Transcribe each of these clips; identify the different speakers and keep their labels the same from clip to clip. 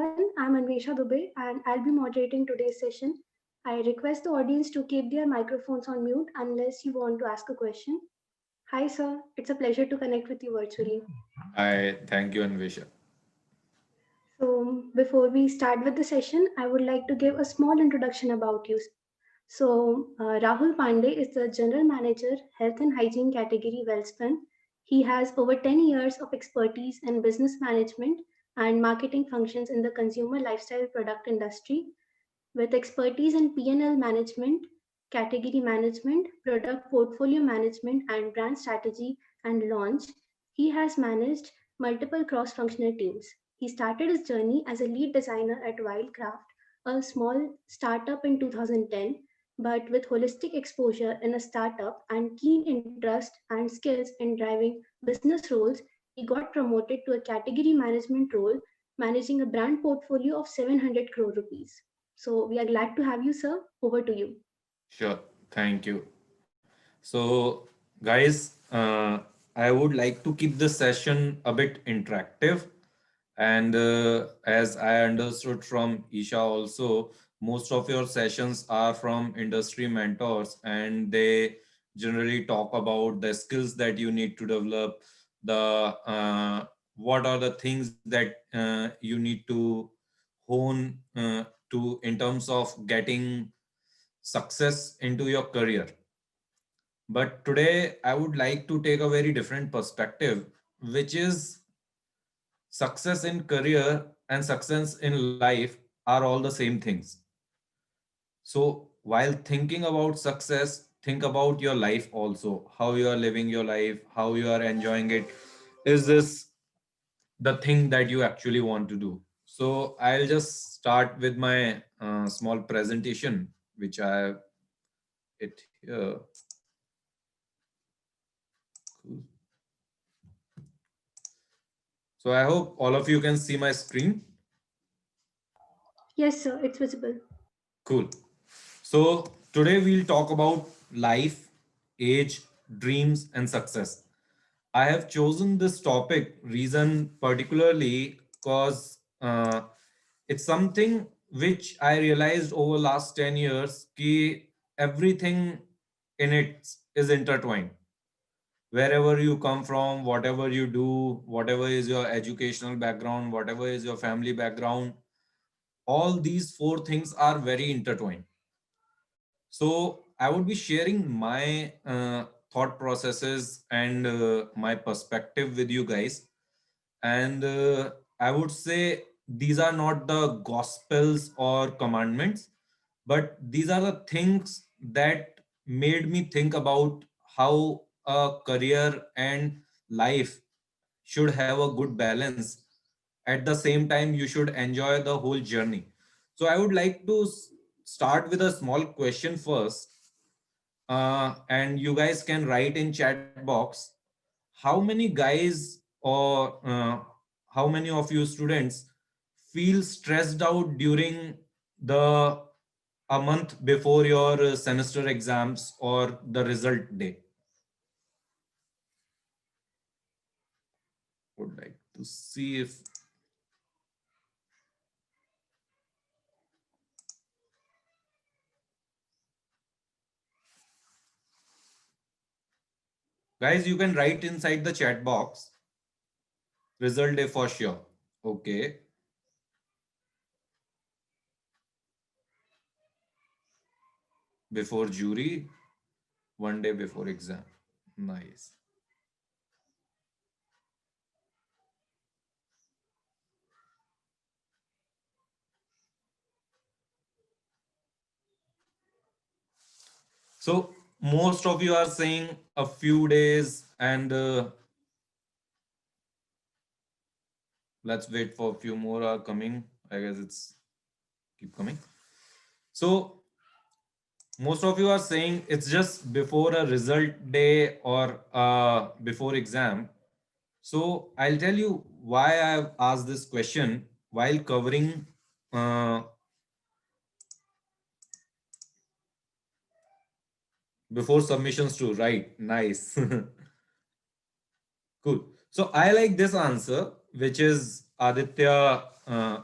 Speaker 1: everyone. I'm Anvesha Dubey and I'll be moderating today's session. I request the audience to keep their microphones on mute unless you want to ask a question. Hi, sir. It's a pleasure to connect with you virtually.
Speaker 2: I thank you, Anvesha.
Speaker 1: So, before we start with the session, I would like to give a small introduction about you. Rahul Pandey is the General Manager, Health and Hygiene category Wellspun. He has over 10 years of expertise in business management and marketing functions in the consumer lifestyle product industry. With expertise in P&L management, category management, product portfolio management, and brand strategy and launch, he has managed multiple cross functional teams. He started his journey as a lead designer at Wildcraft, a small startup in 2010, but with holistic exposure in a startup and keen interest and skills in driving business roles, he got promoted to a category management role, managing a brand portfolio of 700 crore rupees. So we are glad to have you, sir. Over to you.
Speaker 2: Sure, thank you. So, guys, I would like to keep the session a bit interactive. And as I understood from Isha also, most of your sessions are from industry mentors and they generally talk about the skills that you need to develop, the what are the things that you need to hone to in terms of getting success into your career. But today, I would like to take a very different perspective, which is success in career and success in life are all the same things. So, while thinking about success, think about your life also, how you are living your life, how you are enjoying it. Is this the thing that you actually want to do? So, I'll just start with my small presentation, which I have it here. Cool. So I hope all of you can see my screen.
Speaker 1: Yes, sir, it's visible.
Speaker 2: Cool. So today we'll talk about life, age, dreams, and success. I have chosen this topic reason particularly because it's something which I realized over last 10 years ki everything in it is intertwined. Wherever you come from, whatever you do, whatever is your educational background, whatever is your family background, all these four things are very intertwined. So I would be sharing my thought processes and my perspective with you guys. And I would say these are not the gospels or commandments, but these are the things that made me think about how a career and life should have a good balance. At the same time, you should enjoy the whole journey. So I would like to start with a small question first, and you guys can write in chat box how many guys or how many of you students feel stressed out during the a month before your semester exams or the result day. Would like to see if guys, you can write inside the chat box result day for sure. Okay. Before jury, one day before exam. Nice. So most of you are saying a few days, and let's wait for a few more are coming. I guess it's keep coming. So most of you are saying it's just before a result day or before exam. So I'll tell you why I've asked this question while covering before submissions too. Right. Nice. Cool. So I like this answer, which is Aditya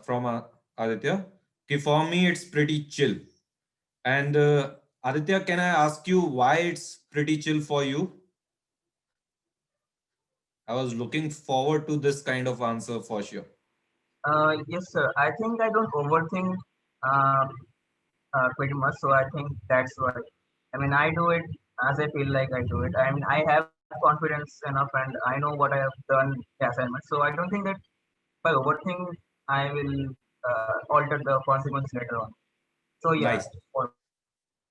Speaker 2: from Aditya. Okay, for me, it's pretty chill. And Aditya, can I ask you why it's pretty chill for you? I was looking forward to this kind of answer for sure.
Speaker 3: Yes, sir. I think I don't overthink pretty much, so I think that's why. I mean, I do it as I feel like I do it. I mean, I have confidence enough, and I know what I have done the assignment. So I don't think that if I overthink, I will alter the consequence later on. So yeah,
Speaker 2: Nice.
Speaker 3: for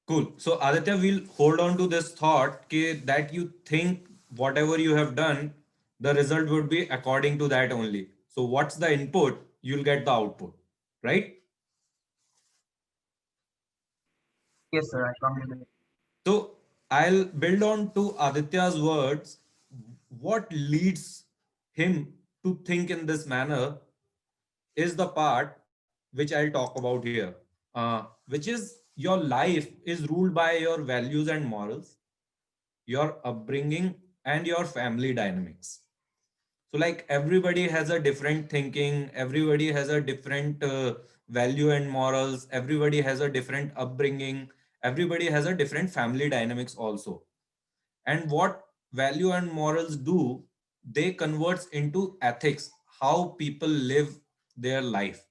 Speaker 2: Cool. So Aditya, we'll hold on to this thought that you think whatever you have done, the result would be according to that only. So what's the input, you'll get the output, right?
Speaker 3: yes, sir. I completely.
Speaker 2: So I'll build on to Aditya's words. What leads him to think in this manner is the part which I'll talk about here, which is your life is ruled by your values and morals, your upbringing, and your family dynamics. So, like everybody has a different thinking, everybody has a different value and morals, everybody has a different upbringing, everybody has a different family dynamics also. And what value and morals do, they converts into ethics, how people live their life.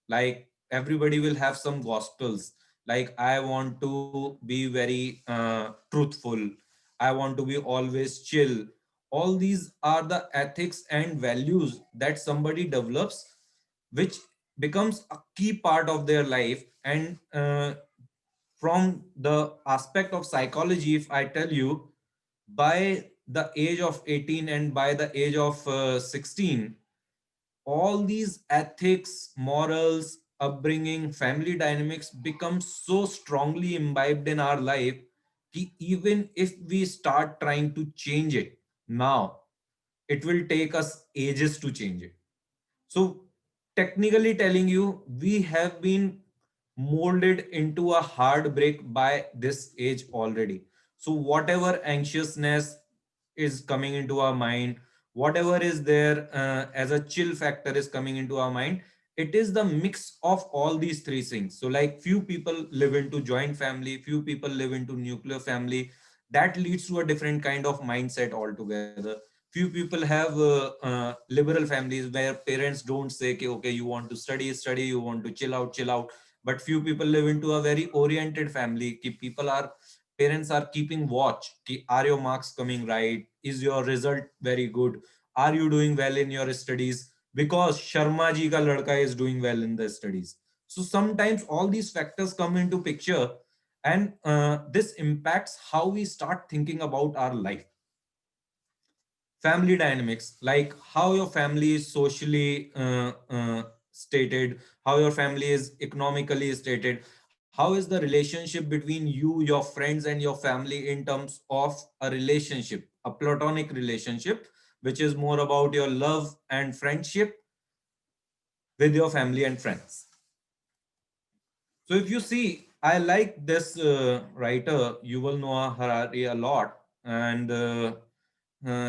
Speaker 2: Like everybody will have some gospels, like I want to be very truthful, I want to be always chill. All these are the ethics and values that somebody develops, which becomes a key part of their life. And from the aspect of psychology, if I tell you, by the age of 18 and by the age of 16, all these ethics, morals, upbringing, family dynamics become so strongly imbibed in our life कि even if we start trying to change it now, it will take us ages to change it. So, technically telling you, we have been molded into a heartbreak by this age already. So, whatever anxiousness is coming into our mind, whatever is there as a chill factor is coming into our mind, it is the mix of all these three things. So, like few people live into joint family, few people live into nuclear family. That leads to a different kind of mindset altogether. Few people have liberal families where parents don't say कि, okay, you want to study, you want to chill out. But few people live into a very oriented family कि people are, parents are keeping watch कि are your marks coming right, is your result very good, are you doing well in your studies, because Sharma ji ka ladka is doing well in the studies. So sometimes all these factors come into picture, and this impacts how we start thinking about our life. Family dynamics, like how your family is socially stated, how your family is economically stated, how is the relationship between you, your friends, and your family in terms of a relationship, a platonic relationship, which is more about your love and friendship with your family and friends. So if you see, I like this writer Yuval Noah Harari a lot, and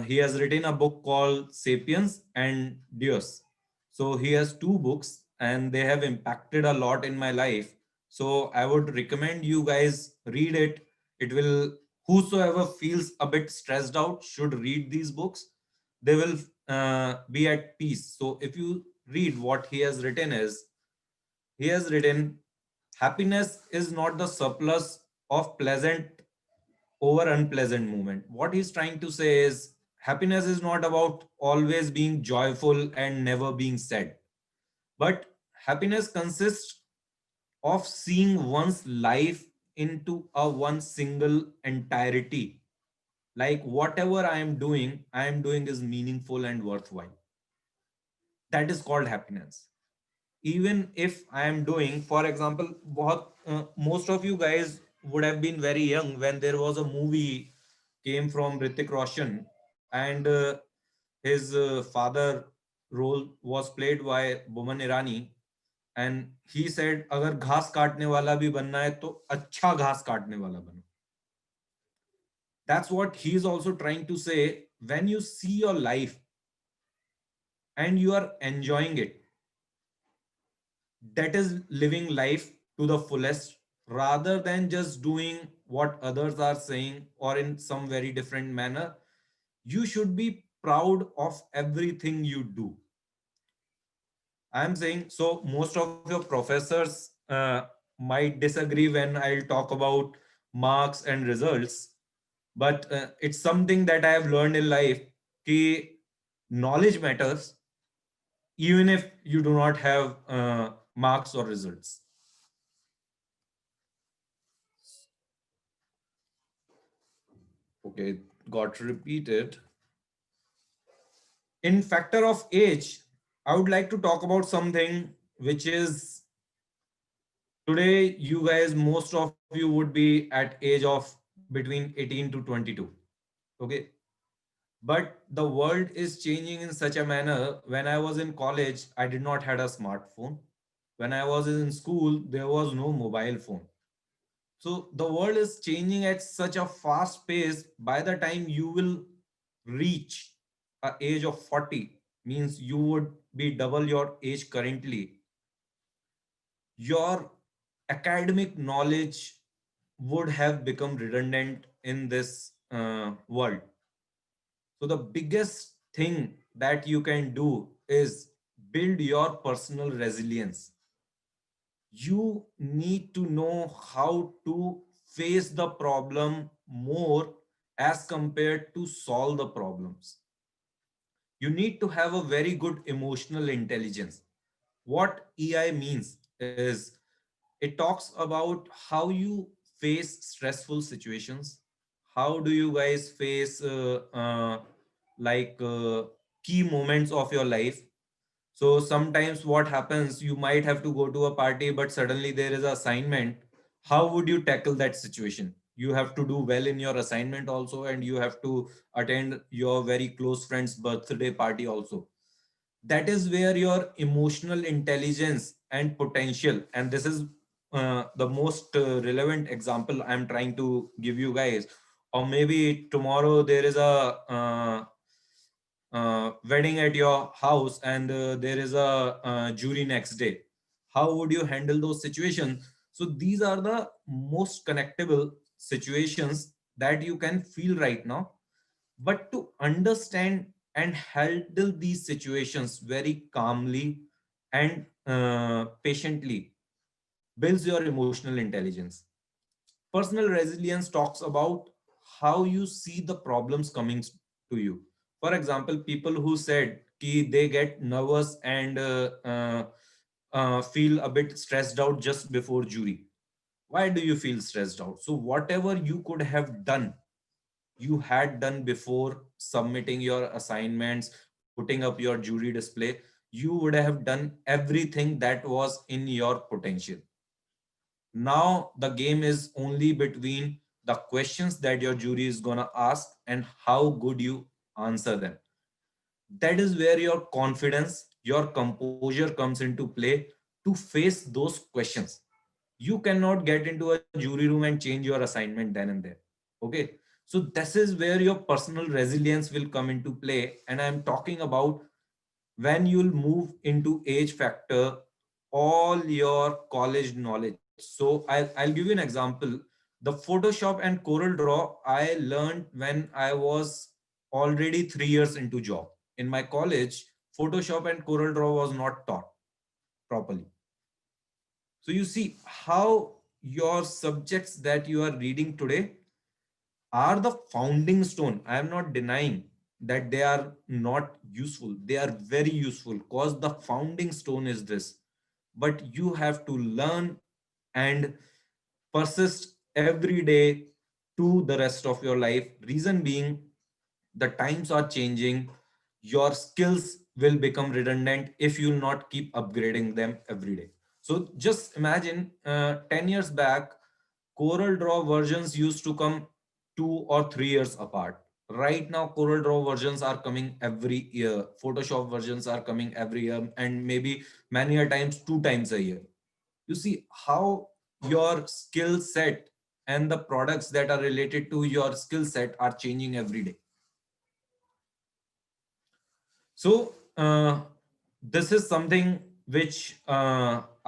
Speaker 2: he has written a book called Sapiens and Deus. So he has two books, and they have impacted a lot in my life. So I would recommend you guys read it. It will, whosoever feels a bit stressed out should read these books. They will be at peace. So if you read what he has written, is he has written, happiness is not the surplus of pleasant over unpleasant moment. What he's trying to say is happiness is not about always being joyful and never being sad, but happiness consists of seeing one's life into a one single entirety. Like whatever I am doing is meaningful and worthwhile. That is called happiness. Even if I am doing, for example, most of you guys would have been very young when there was a movie came from Ritik Roshan, and his father role was played by Boman Irani, and he said अगर घास काटने वाला भी बनना है तो अच्छा घास काटने वाला बनो. That's what he is also trying to say. When you see your life and you are enjoying it, That is living life to the fullest rather than just doing what others are saying or in some very different manner. You should be proud of everything you do. I'm saying, so most of your professors might disagree when I'll talk about marks and results, but it's something that I have learned in life कि knowledge matters even if you do not have marks or results. Okay, got repeated. In factor of age, I would like to talk about something which is today you guys, most of you would be at age of between 18 to 22. Okay. But the world is changing in such a manner. When I was in college, I did not had a smartphone. When I was in school, there was no mobile phone. So the world is changing at such a fast pace. By the time you will reach a age of 40, means you would be double your age currently. Your academic knowledge would have become redundant in this world. So the biggest thing that you can do is build your personal resilience. You need to know how to face the problem more as compared to solve the problems. You need to have a very good emotional intelligence. What EI means is it talks about how you face stressful situations. How do you guys face like key moments of your life? So sometimes what happens, you might have to go to a party, but suddenly there is an assignment. How would you tackle that situation? You have to do well in your assignment also, and you have to attend your very close friend's birthday party also. That is where your emotional intelligence and potential, and this is the most relevant example I'm trying to give you guys. Or maybe tomorrow there is a wedding at your house, and there is a jury next day. How would you handle those situations? So these are the most connectable situations that you can feel right now. But to understand and handle these situations very calmly and patiently builds your emotional intelligence. Personal resilience talks about how you see the problems coming to you. For example, people who said ki they get nervous and feel a bit stressed out just before jury. Why do you feel stressed out? So whatever you could have done, you had done before submitting your assignments, putting up your jury display. You would have done everything that was in your potential. Now the game is only between the questions that your jury is going to ask and how good you answer them. That is where your confidence, your composure comes into play to face those questions. You cannot get into a jury room and change your assignment then and there. Okay. So this is where your personal resilience will come into play. And I'm talking about when you'll move into age factor, all your college knowledge. So I'll give you an example. The Photoshop and Corel Draw I learned when I was already 3 years into job. In my college, Photoshop and Corel Draw was not taught properly. So you see how your subjects that you are reading today are the founding stone. I am not denying that they are not useful. They are very useful because the founding stone is this. But you have to learn and persist every day to the rest of your life. Reason being, the times are changing. Your skills will become redundant if you not keep upgrading them every day. So just imagine 10 years back, Corel Draw versions used to come 2 or 3 years apart. Right now, Corel Draw versions are coming every year. Photoshop versions are coming every year, and maybe many a times 2 times a year. You see how your skill set and the products that are related to your skill set are changing every day. So this is something which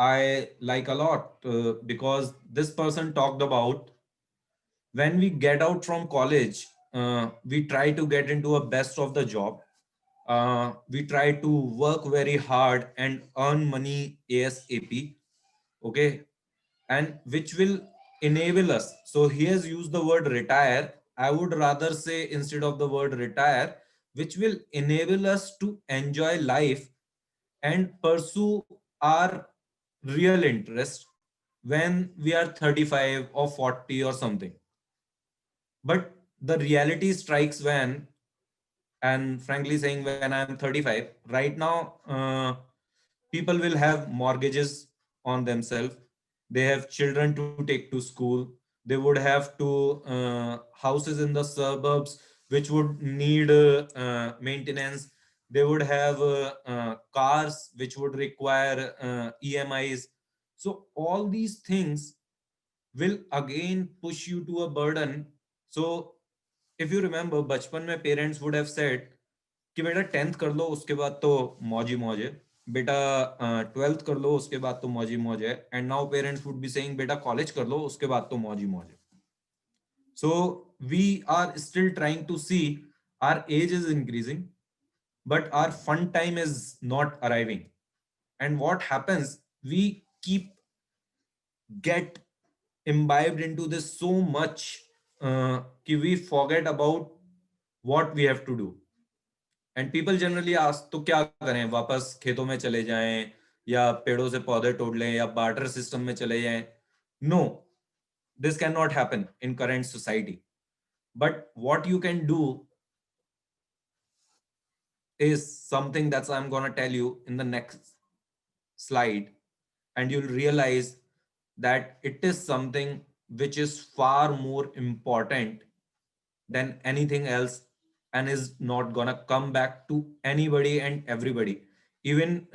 Speaker 2: I like a lot because this person talked about when we get out from college, we try to get into a best of the job. We try to work very hard and earn money ASAP. Okay. And which will enable us. So he has used the word retire. I would rather say instead of the word retire, which will enable us to enjoy life and pursue our real interest when we are 35 or 40 or something. But the reality strikes when, and frankly saying, when I'm 35 right now, people will have mortgages on themselves, they have children to take to school, they would have to houses in the suburbs which would need maintenance, they would have cars which would require EMIs. So all these things will again push you to a burden. So if you remember, बचपन में parents would have said कि बेटा 10th कर लो उसके बाद तो मौज ही मौज है, बेटा 12th कर लो उसके बाद तो मौज ही मौज है, and now parents would be saying बेटा कॉलेज कर लो उसके बाद तो मौज ही मौज है. So we are still trying to see, our age is increasing but our fun time is not arriving, and what happens, we keep get imbibed into this so much कि we forget about what we have to do. And people generally ask तो क्या करें, वापस खेतों में चले जाएं या पेड़ों से पौधे तोड़ लें या बार्टर सिस्टम में चले जाएं. No, this cannot happen in current society. But what you can do is something that I'm going to tell you in the next slide, and you'll realize that it is something which is far more important than anything else, and is not gonna come back to anybody and everybody. Even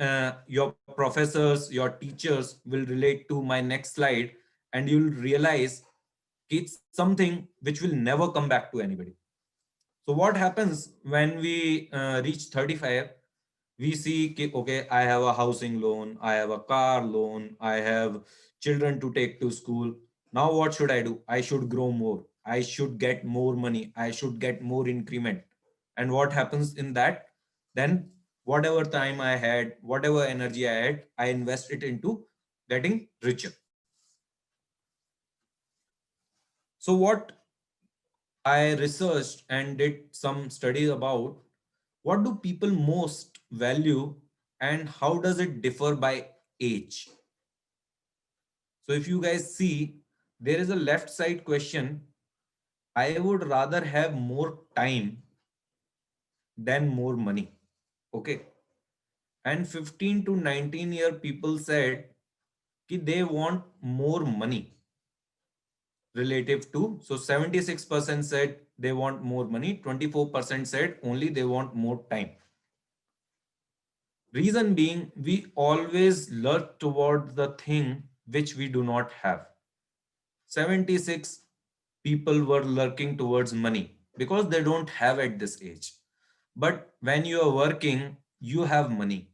Speaker 2: your professors, your teachers will relate to my next slide, and you'll realize it's something which will never come back to anybody. So what happens when we reach 35? We see, okay, I have a housing loan, I have a car loan, I have children to take to school. Now what should I do? I should grow more, I should get more money, I should get more increment. And what happens in that? Then whatever time I had, whatever energy I had, I invest it into getting richer. So what I researched and did some studies about, what do people most value and how does it differ by age? So if you guys see, there is a left side question. I would rather have more time than more money. Okay. And 15 to 19-year people said that they want more money relative to, so 76% said they want more money, 24% said only they want more time. Reason being, we always lurk towards the thing which we do not have. 76 people were lurking towards money because they don't have at this age. But when you are working, you have money.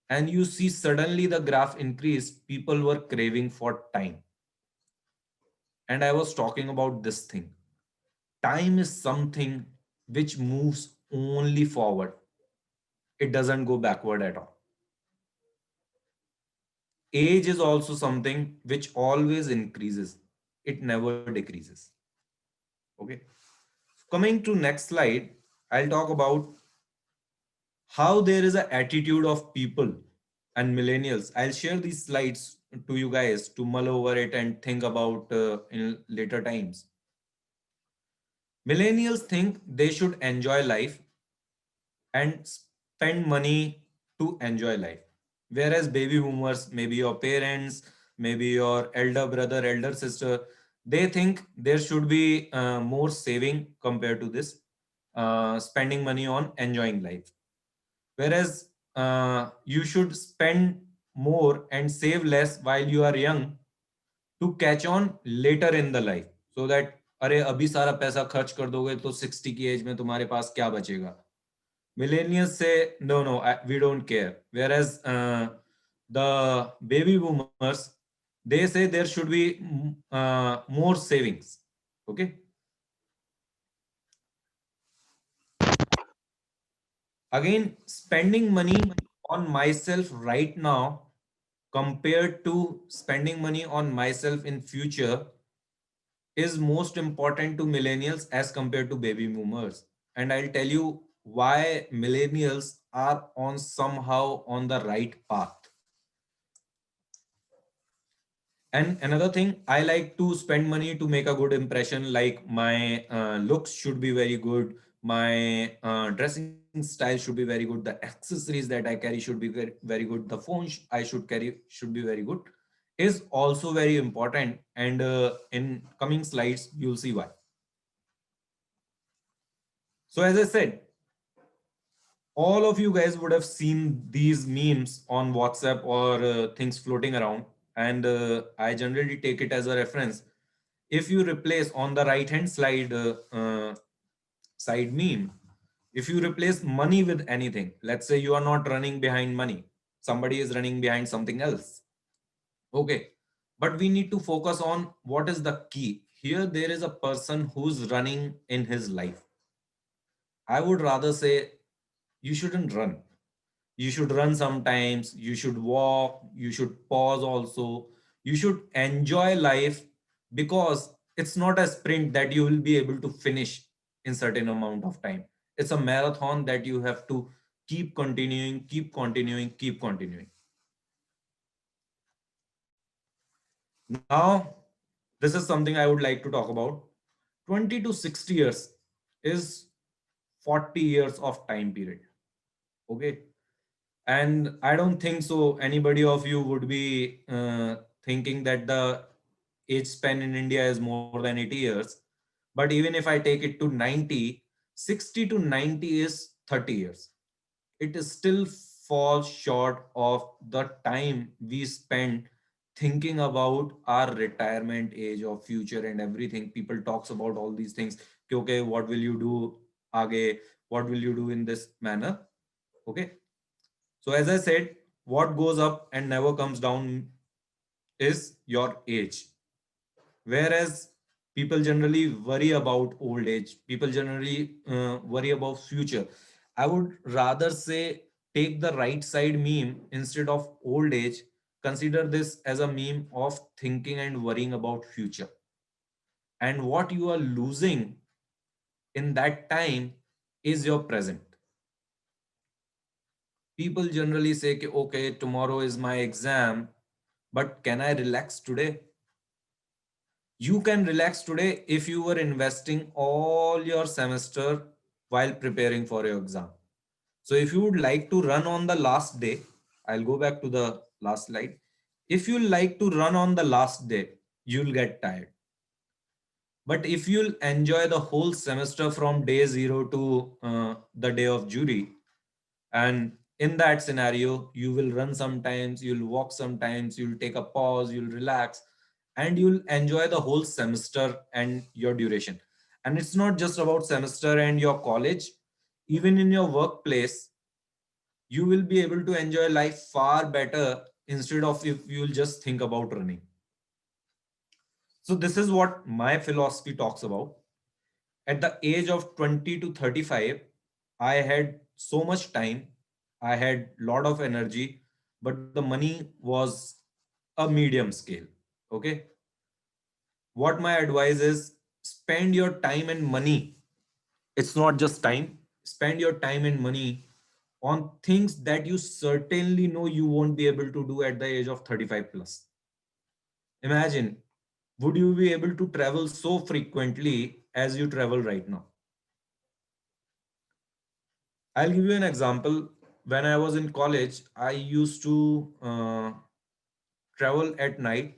Speaker 2: And you see suddenly the graph increased, people were craving for time. And I was talking about this thing. Time is something which moves only forward. It doesn't go backward at all. Age is also something which always increases. It never decreases. Okay. Coming to next slide, I'll talk about how there is an attitude of people and millennials. I'll share these slides to you guys to mull over it and think about in later times. Millennials think they should enjoy life and spend money to enjoy life. Whereas baby boomers, maybe your parents, maybe your elder brother, elder sister, they think there should be more saving compared to this, spending money on enjoying life. Whereas you should spend more and save less while you are young to catch on later in the life, so that अरे अभी सारा पैसा खर्च कर दोगे तो 60 की as में तुम्हारे पास क्या बचेगा. Millennials say, no, we don't care. Whereas the baby boomers, they say there should be more savings. Okay. Again, spending money on myself right now compared to spending money on myself in future is most important to millennials as compared to baby boomers. And I'll tell you why millennials are on somehow on the right path. And another thing, I like to spend money to make a good impression. Like my looks should be very good. My dressing style should be very good. The accessories that I carry should be very, very good. The phone I should carry should be very good. Is also very important. And in coming slides, you'll see why. So as I said, all of you guys would have seen these memes on WhatsApp or things floating around, and I generally take it as a reference. If you replace on the right hand side meme, if you replace money with anything, let's say you are not running behind money, somebody is running behind something else. Okay, but we need to focus on what is the key. Here there is a person who's running in his life. I would rather say you shouldn't run. You should run sometimes, you should walk, you should pause also. You should enjoy life, because it's not a sprint that you will be able to finish in certain amount of time. It's a marathon that you have to keep continuing, keep continuing, keep continuing. Now, this is something I would like to talk about. 20 to 60 years is 40 years of time period. Okay. And I don't think so anybody of you would be thinking that the age span in India is more than 80 years. But even if I take it to 90, 60 to 90 is 30 years. It is still falls short of the time we spend thinking about our retirement age or future and everything. People talks about all these things. Okay, what will you do aage? What will you do in this manner? Okay. So as I said, what goes up and never comes down is your age. Whereas people generally worry about old age, people generally worry about future. I would rather say take the right side meme instead of old age. Consider this as a meme of thinking and worrying about future. And what you are losing in that time is your present. People generally say, okay, tomorrow is my exam, but can I relax today? You can relax today if you were investing all your semester while preparing for your exam. So if you would like to run on the last day, I'll go back to the last slide. If you like to run on the last day, you'll get tired. But if you'll enjoy the whole semester from day zero to the day of jury, and in that scenario, you will run sometimes, you'll walk sometimes, you'll take a pause, you'll relax, and you'll enjoy the whole semester and your duration. And it's not just about semester and your college, even in your workplace, you will be able to enjoy life far better instead of if you'll just think about running. So this is what my philosophy talks about. At the age of 20 to 35, I had so much time, I had lot of energy, but the money was a medium scale. Okay. What my advice is, spend your time and money. It's not just time. Spend your time and money on things that you certainly know you won't be able to do at the age of 35 plus. Imagine, would you be able to travel so frequently as you travel right now? I'll give you an example. When I was in college, I used to travel at night,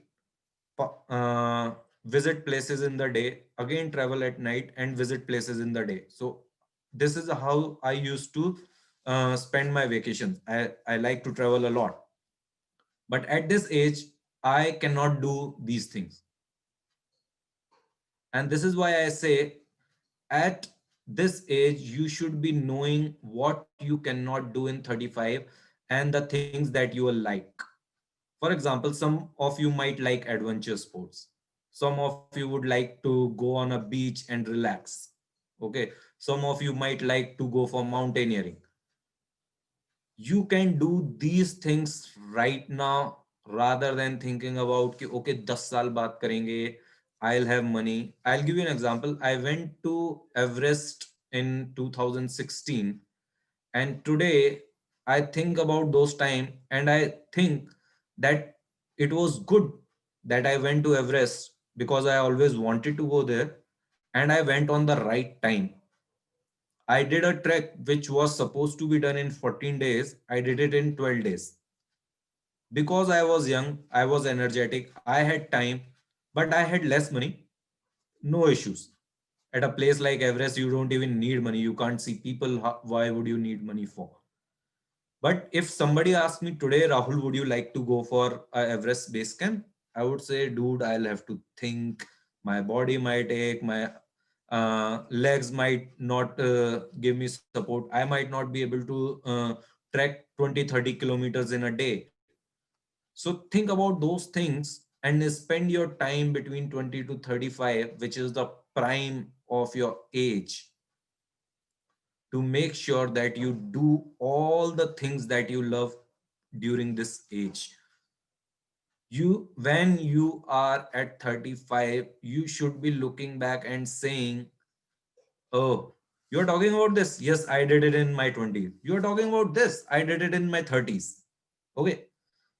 Speaker 2: visit places in the day, again travel at night and visit places in the day. So this is how I used to spend my vacations. I like to travel a lot. But at this age, I cannot do these things. And this is why I say at this age, you should be knowing what you cannot do in 35 and the things that you will like. For example, some of you might like adventure sports. Some of you would like to go on a beach and relax. Okay. Some of you might like to go for mountaineering. You can do these things right now rather than thinking about कि okay 10 साल बाद करेंगे, I'll have money. I'll give you an example. I went to Everest in 2016, and today I think about those time and I think that it was good that I went to Everest because I always wanted to go there and I went on the right time. I did a trek which was supposed to be done in 14 days. I did it in 12 days. Because I was young, I was energetic, I had time, but I had less money. No issues. At a place like Everest, you don't even need money. You can't see people. Why would you need money for? But if somebody asked me today, Rahul, would you like to go for a Everest base camp? I would say, dude, I'll have to think. My body might ache. My legs might not give me support. I might not be able to trek 20, 30 kilometers in a day. So think about those things and spend your time between 20 to 35, which is the prime of your age, to make sure that you do all the things that you love during this age. You, when you are at 35, you should be looking back and saying, oh, you're talking about this. Yes, I did it in my 20s. You're talking about this. I did it in my 30s. Okay.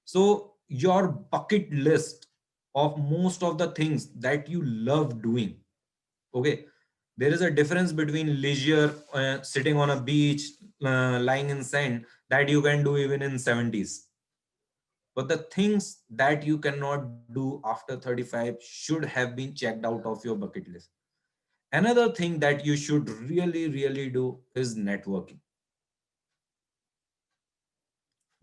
Speaker 2: So your bucket list of most of the things that you love doing. Okay. There is a difference between leisure, sitting on a beach, lying in sand, that you can do even in 70s. But the things that you cannot do after 35 should have been checked out of your bucket list. Another thing that you should really, really do is networking,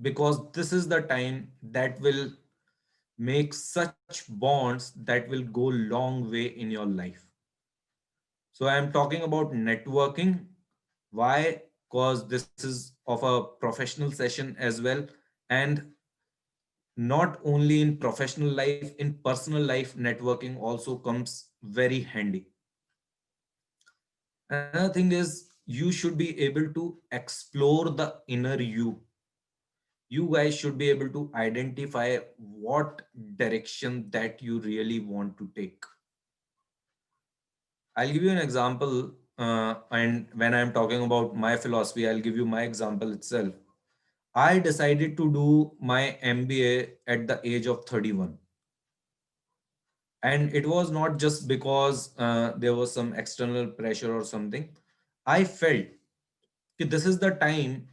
Speaker 2: because this is the time that will make such bonds that will go long way in your life. So I am talking about networking. Why? Because this is of a professional session as well. And not only in professional life, in personal life, networking also comes very handy. Another thing is you should be able to explore the inner you. You guys should be able to identify what direction that you really want to take. I'll give you an example. And when I'm talking about my philosophy, I'll give you my example itself. I decided to do my MBA at the age of 31. And it was not just because there was some external pressure or something. I felt that this is the time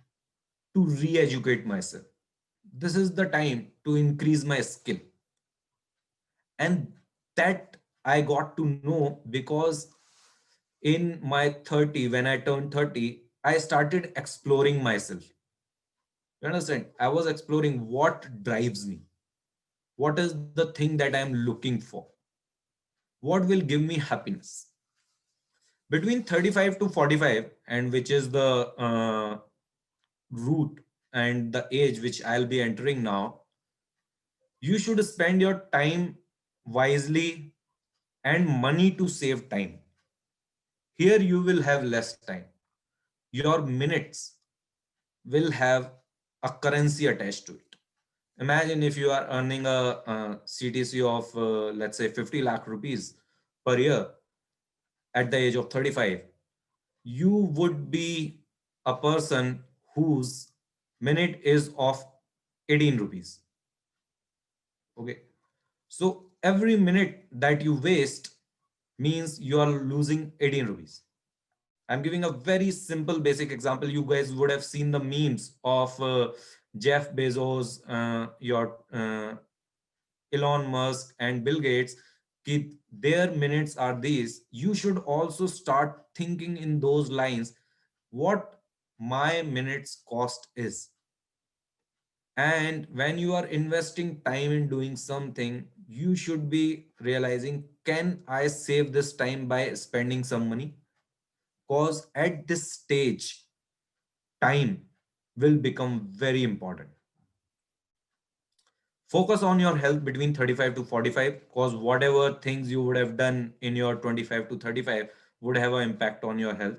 Speaker 2: to re educate myself. This is the time to increase my skill. And that I got to know because in my 30, when I turned 30, I started exploring myself. You understand? I was exploring what drives me. What is the thing that I'm looking for? What will give me happiness? Between 35 to 45, and which is the route and the age which I'll be entering now, you should spend your time wisely and money to save time. Here you will have less time. Your minutes will have a currency attached to it. Imagine if you are earning a CTC of, let's say, 50 lakh rupees per year at the age of 35, you would be a person whose minute is of 18 rupees. Okay. So every minute that you waste means you are losing 18 rupees. I'm giving a very simple basic example. You guys would have seen the memes of Jeff Bezos, your Elon Musk, and Bill Gates. Their minutes are these. You should also start thinking in those lines, what my minutes cost is. And when you are investing time in doing something, you should be realizing, can I save this time by spending some money? Because at this stage, time will become very important. Focus on your health between 35 to 45, because whatever things you would have done in your 25 to 35 would have an impact on your health.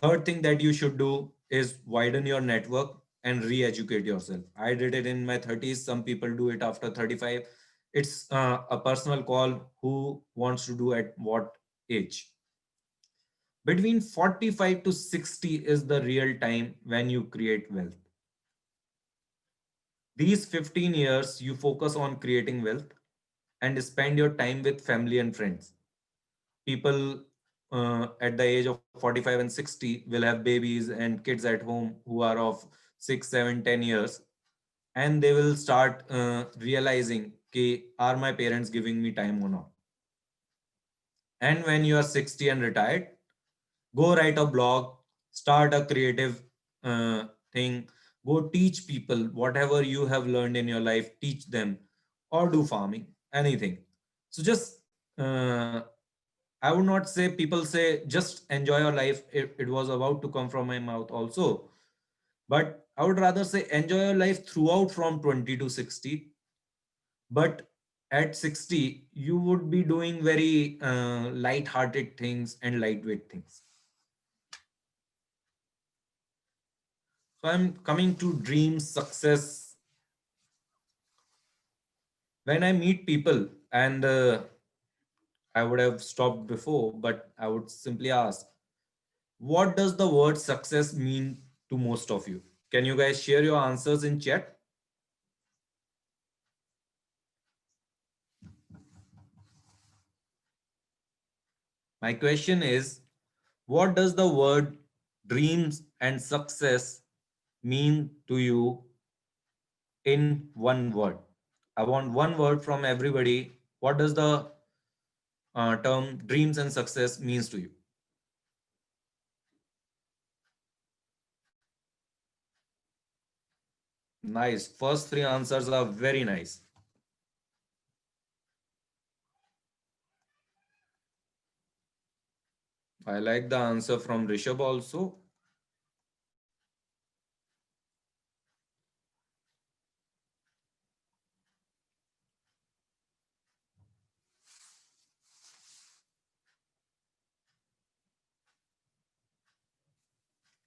Speaker 2: Third thing that you should do is widen your network and re-educate yourself. I did it in my 30s. Some people do it after 35. It's a personal call who wants to do at what age. Between 45 to 60 is the real time when you create wealth. These 15 years, you focus on creating wealth and spend your time with family and friends. People at the age of 45 and 60 will have babies and kids at home who are of 6, 7, 10 years, and they will start realizing, okay, are my parents giving me time or not? And when you are 60 and retired, go write a blog, start a creative thing, go teach people whatever you have learned in your life, teach them, or do farming, anything. So just I would not say, people say just enjoy your life. It was about to come from my mouth also. But I would rather say enjoy your life throughout from 20 to 60. But at 60, you would be doing very light-hearted things and lightweight things. So I'm coming to dreams, success. When I meet people, and I would have stopped before, but I would simply ask, what does the word success mean to most of you? Can you guys share your answers in chat? My question is, what does the word dreams and success mean to you in one word? I want one word from everybody. What does the term dreams and success means to you? Nice. First three answers are very nice. I like the answer from Rishabh also.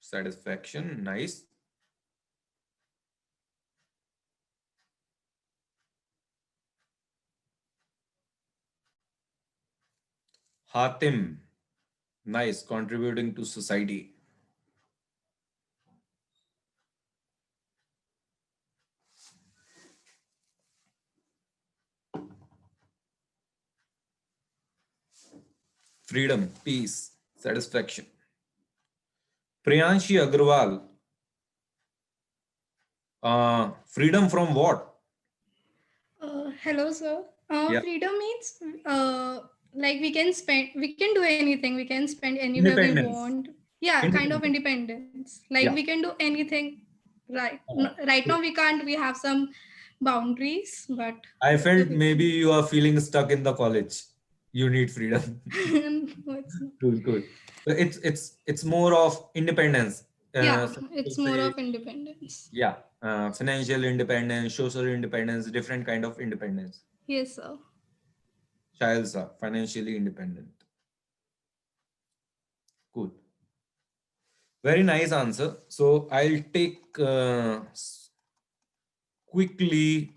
Speaker 2: Satisfaction, nice. Hatim, nice, contributing to society. Freedom, peace, satisfaction. Priyanshi Agrawal, freedom from what?
Speaker 4: Hello, sir.
Speaker 2: Yeah,
Speaker 4: Freedom means like we can do anything. We can spend anywhere we
Speaker 2: independence.
Speaker 4: want. Yeah, kind of
Speaker 2: Independence.
Speaker 4: independence. Like
Speaker 2: Yeah.
Speaker 4: we can do anything. Right. Right
Speaker 2: So
Speaker 4: now we can't. We have some boundaries, but
Speaker 2: I felt
Speaker 4: we
Speaker 2: maybe
Speaker 4: can.
Speaker 2: you are feeling stuck in the college. You need freedom.
Speaker 4: No, it's not.
Speaker 2: Cool, cool. So it's more of independence.
Speaker 4: Yeah,
Speaker 2: Some people
Speaker 4: it's more
Speaker 2: say,
Speaker 4: of independence.
Speaker 2: yeah, financial independence, social independence, different kind of independence.
Speaker 4: Yes, sir.
Speaker 2: Childs are financially independent. Cool. Very nice answer. So I'll take quickly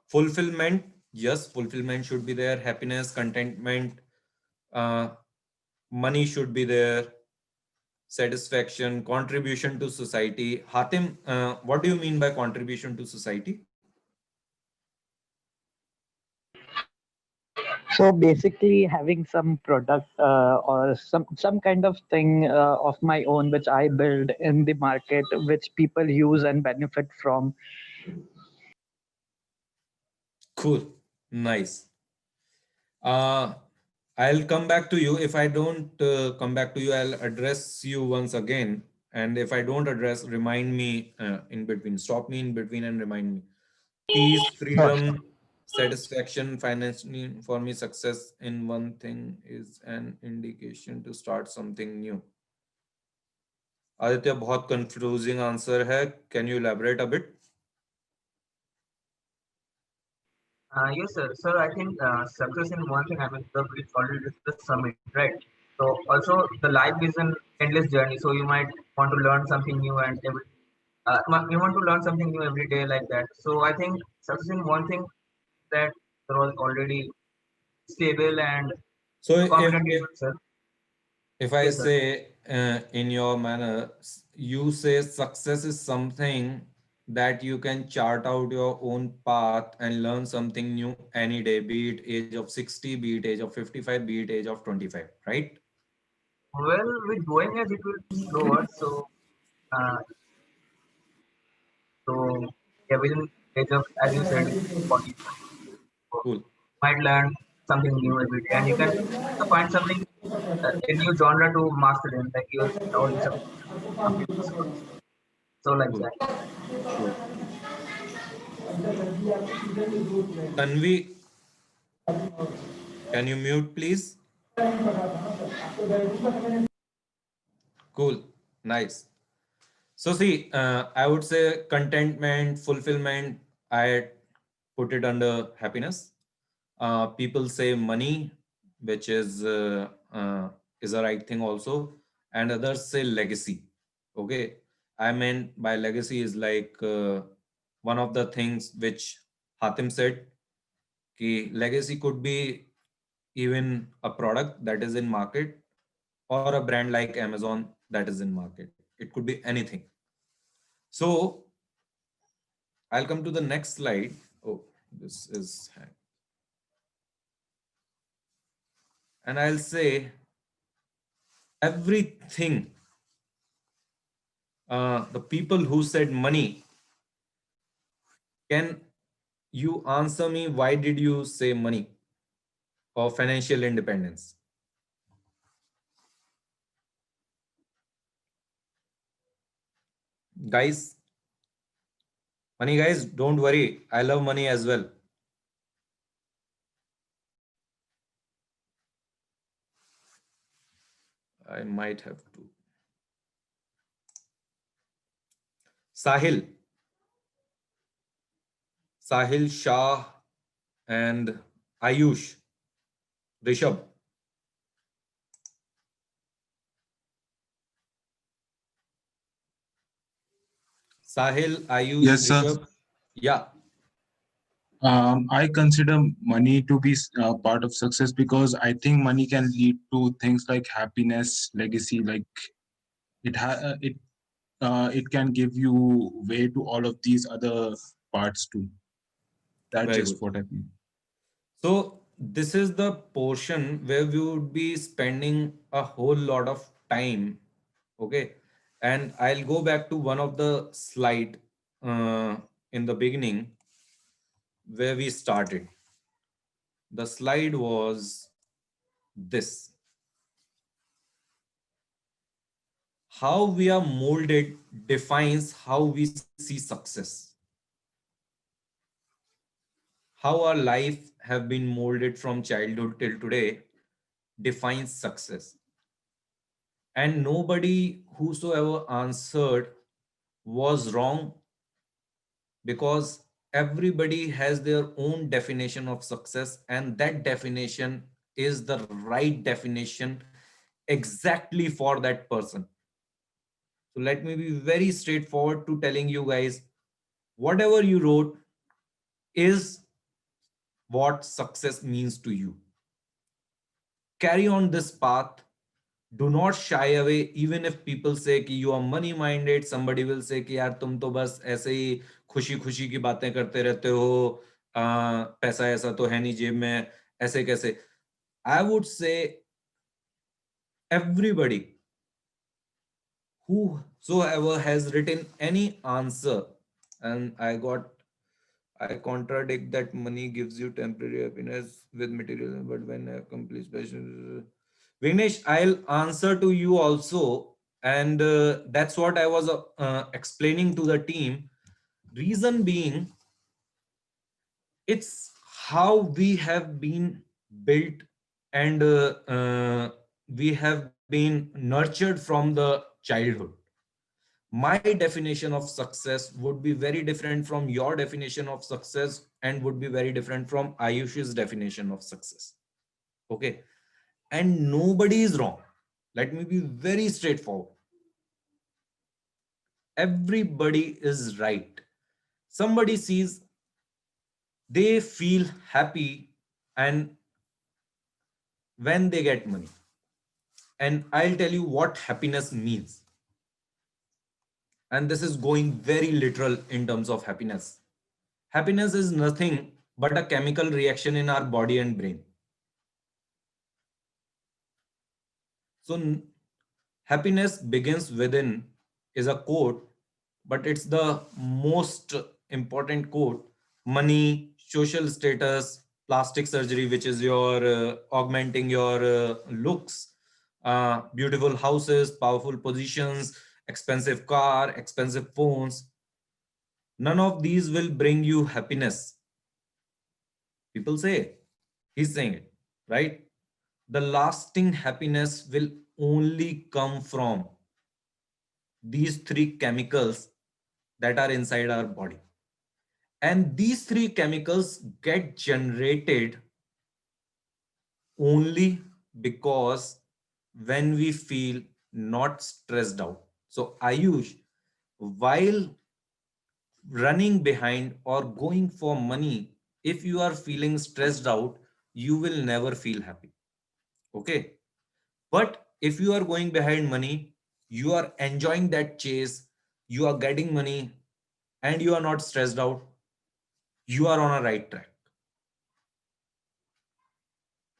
Speaker 2: fulfillment. Yes, fulfillment should be there. Happiness, contentment, uh, money should be there. Satisfaction, contribution to society. Hatim, what do you mean by contribution to society?
Speaker 5: So basically, having some product or some kind of thing of my own which I build in the market, which people use and benefit from.
Speaker 2: Cool. Nice. Uh, I'll come back to you. If I don't come back to you, I'll address you once again. And if I don't address, remind me in between. Stop me in between and remind me. Peace,
Speaker 5: Sure.
Speaker 2: freedom, satisfaction, financially for me, success in one thing is an indication to start something new. Aditya, बहुत confusing answer है. Can you elaborate a bit?
Speaker 3: Yes, sir. Sir, I think success in one thing. I mean, it's already the summit, right? So also the life is an endless journey. So you might want to learn something new and you want to learn something new every day like that. So I think success in one thing that you're already stable and
Speaker 2: So
Speaker 3: confident in yourself.
Speaker 2: if I
Speaker 3: Yes, sir.
Speaker 2: say in your manner, you say success is something that you can chart out your own path and learn something new any day, be it age of 60, be it age of 55, be it age of 25, right?
Speaker 3: Well, with going as it will be slower. Uh, so yeah, within age of, as you said, 40, so
Speaker 2: Cool.
Speaker 3: might learn something new every day, and you can also find something a new genre to master in, like you already computers. So like
Speaker 2: Cool.
Speaker 3: that.
Speaker 2: Cool. Tanvi, can you mute, please? Cool. Nice. So see, I would say contentment, fulfillment, I put it under happiness. People say money, which is a right thing also, and others say legacy. Okay, I mean by legacy is like one of the things which Hatim said. Ki legacy could be even a product that is in market or a brand like Amazon that is in market. It could be anything. So I'll come to the next slide. Oh, this is, and I'll say everything. The people who said money, can you answer me why did you say money or financial independence? Guys, money guys, don't worry. I love money as well. I might have to. Sahil, Sahil Shah and Ayush, Rishabh. Sahil, Ayush,
Speaker 6: Yes, sir.
Speaker 2: Rishabh. Yeah,
Speaker 6: I consider money to be part of success because I think money can lead to things like happiness, legacy. Like it can give you way to all of these other parts too. That's
Speaker 2: very
Speaker 6: just
Speaker 2: good.
Speaker 6: what I mean.
Speaker 2: So this is the portion where we would be spending a whole lot of time. Okay. And I'll go back to one of the slide in the beginning where we started. The slide was this. How we are molded defines how we see success. How our life have been molded from childhood till today defines success. And nobody whosoever answered was wrong, because everybody has their own definition of success, and that definition is the right definition exactly for that person. So let me be very straightforward to telling you guys, whatever you wrote is what success means to you. Carry on this path. Do not shy away, even if people say कि you are money minded. Somebody will say कि यार तुम तो बस ऐसे ही खुशी खुशी की बातें करते रहते हो, पैसा ऐसा तो है नहीं जेब में, ऐसे कैसे. I would say everybody whosoever has written any answer, and I contradict that money gives you temporary happiness with material, but when I accomplish passion. Vignesh, I'll answer to you also, and that's what I was explaining to the team. Reason being, it's how we have been built, and we have been nurtured from the childhood. My definition of success would be very different from your definition of success, and would be very different from Ayush's definition of success. Okay. And nobody is wrong. Let me be very straightforward. Everybody is right. Somebody sees they feel happy and when they get money. And I'll tell you what happiness means. And this is going very literal in terms of happiness. Happiness is nothing but a chemical reaction in our body and brain. So happiness begins within is a quote, but it's the most important quote. Money, social status, plastic surgery, which is your augmenting your looks, beautiful houses, powerful positions, expensive car, expensive phones. None of these will bring you happiness. People say, he's saying it, right? The lasting happiness will only come from these three chemicals that are inside our body. And these three chemicals get generated only because when we feel not stressed out. So Ayush, while running behind or going for money, if you are feeling stressed out, you will never feel happy. Okay. But if you are going behind money, you are enjoying that chase, you are getting money, and you are not stressed out, you are on a right track.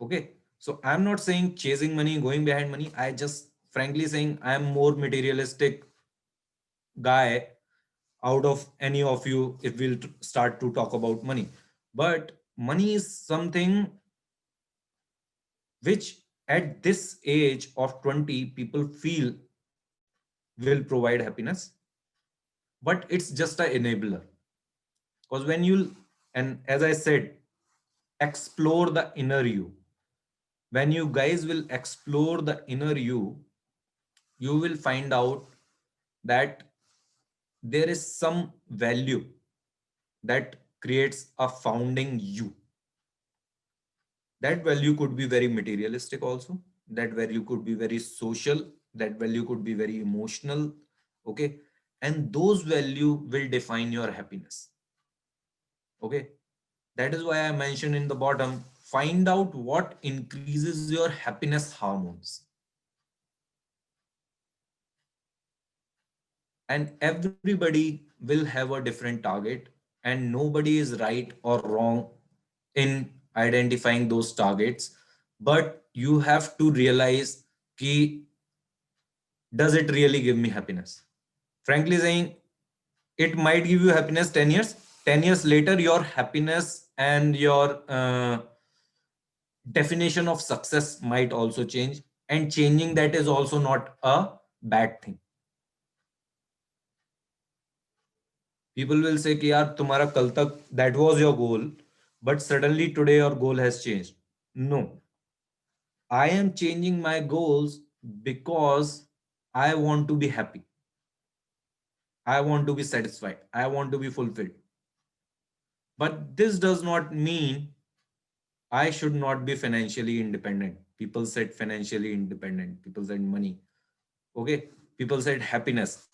Speaker 2: Okay. So I'm not saying chasing money, going behind money. I just frankly saying I'm more materialistic guy out of any of you if we'll start to talk about money. But money is something which at this age of 20 people feel will provide happiness, but it's just an enabler. Because when you, and as I said, explore the inner you, when you guys will explore the inner you will find out that there is some value that creates a founding you. That value could be very materialistic also. That value could be very social. That value could be very emotional. Okay. And those value will define your happiness. Okay. That is why I mentioned in the bottom, find out what increases your happiness hormones. And everybody will have a different target, and nobody is right or wrong in identifying those targets. But you have to realize ki, does it really give me happiness? Frankly saying, it might give you happiness 10 years. 10 years later, your happiness and your definition of success might also change. And changing that is also not a bad thing. People will say कि यार तुम्हारा कल तक that was your goal, but suddenly today your goal has changed. No, I am changing my goals because I want to be happy. I want to be satisfied. I want to be fulfilled. But this does not mean I should not be financially independent. People said financially independent. People said money. Okay. People said happiness,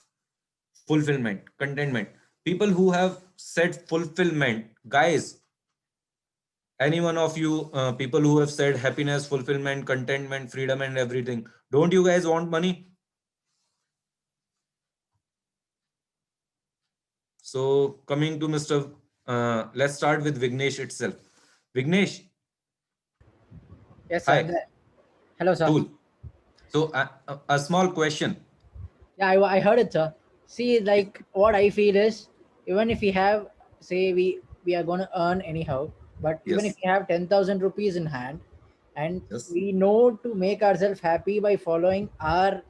Speaker 2: fulfillment, contentment. People who have said fulfillment, guys, any one of you people who have said happiness, fulfillment, contentment, freedom, and everything, don't you guys want money? So coming to Mr. Let's start with Vignesh itself. Vignesh.
Speaker 7: Yes, sir.
Speaker 2: Hi.
Speaker 7: Hello, sir.
Speaker 2: Cool. So a small question.
Speaker 7: Yeah, I heard it, sir. See, like what I feel is, even if we have, say, we are going to earn anyhow, but even if
Speaker 2: Yes.
Speaker 7: we have 10,000 rupees in hand, and
Speaker 2: Yes.
Speaker 7: we know to make ourselves happy by following our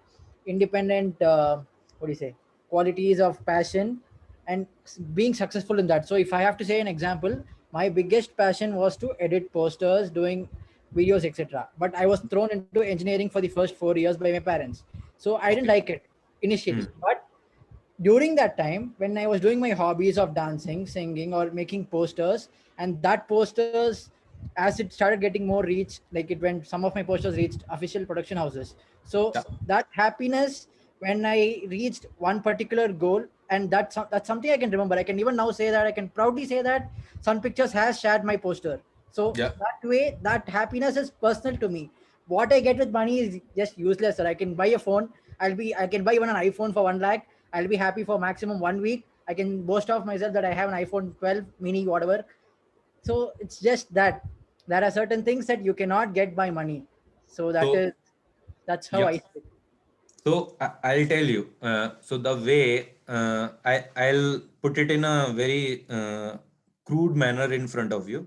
Speaker 7: independent, what do you say, qualities of passion and being successful in that. So if I have to say an example, my biggest passion was to edit posters, doing videos, etc. But I was thrown into engineering for the first 4 years by my parents. So I didn't
Speaker 2: Okay.
Speaker 7: like it initially. But during that time when I was doing my hobbies of dancing, singing, or making posters, and that posters, as it started getting more reach, like it went, some of my posters reached official production houses. So
Speaker 2: Yeah.
Speaker 7: that happiness when I reached one particular goal, and that's something I can remember. I can even now say that I can proudly say that Sun Pictures has shared my poster. So
Speaker 2: Yeah.
Speaker 7: that way, that happiness is personal to me. What I get with money is just useless, sir. I can buy a phone. I can buy even an iPhone for 1 lakh. I'll be happy for maximum 1 week. I can boast of myself that I have an iPhone 12 mini, whatever. So it's just that there are certain things that you cannot get by money. So
Speaker 2: So
Speaker 7: that's how
Speaker 2: yeah.
Speaker 7: I see it.
Speaker 2: So I'll tell you. So the way I'll put it in a very crude manner in front of you.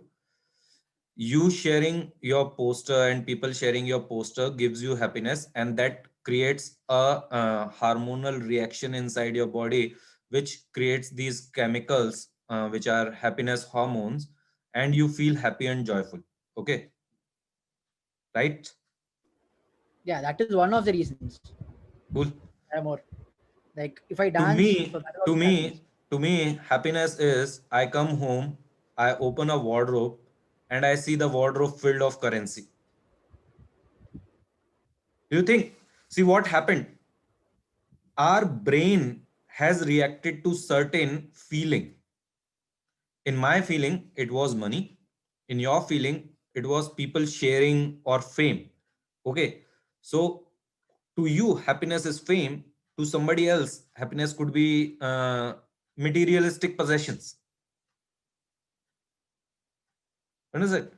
Speaker 2: You sharing your poster and people sharing your poster gives you happiness, and that creates a hormonal reaction inside your body, which creates these chemicals, which are happiness hormones, and you feel happy and joyful. Okay, right?
Speaker 7: Yeah, that is one of the reasons.
Speaker 2: Cool.
Speaker 7: There are more. Like if I
Speaker 2: To
Speaker 7: dance, so
Speaker 2: me,
Speaker 7: that
Speaker 2: to
Speaker 7: also happiness.
Speaker 2: me, to me, happiness is I come home, I open a wardrobe, and I see the wardrobe filled of currency. Do you think? See what happened? Our brain has reacted to certain feeling. In my feeling, it was money. In your feeling, it was people sharing or fame. Okay. So to you, happiness is fame. To somebody else, happiness could be materialistic possessions. Understand?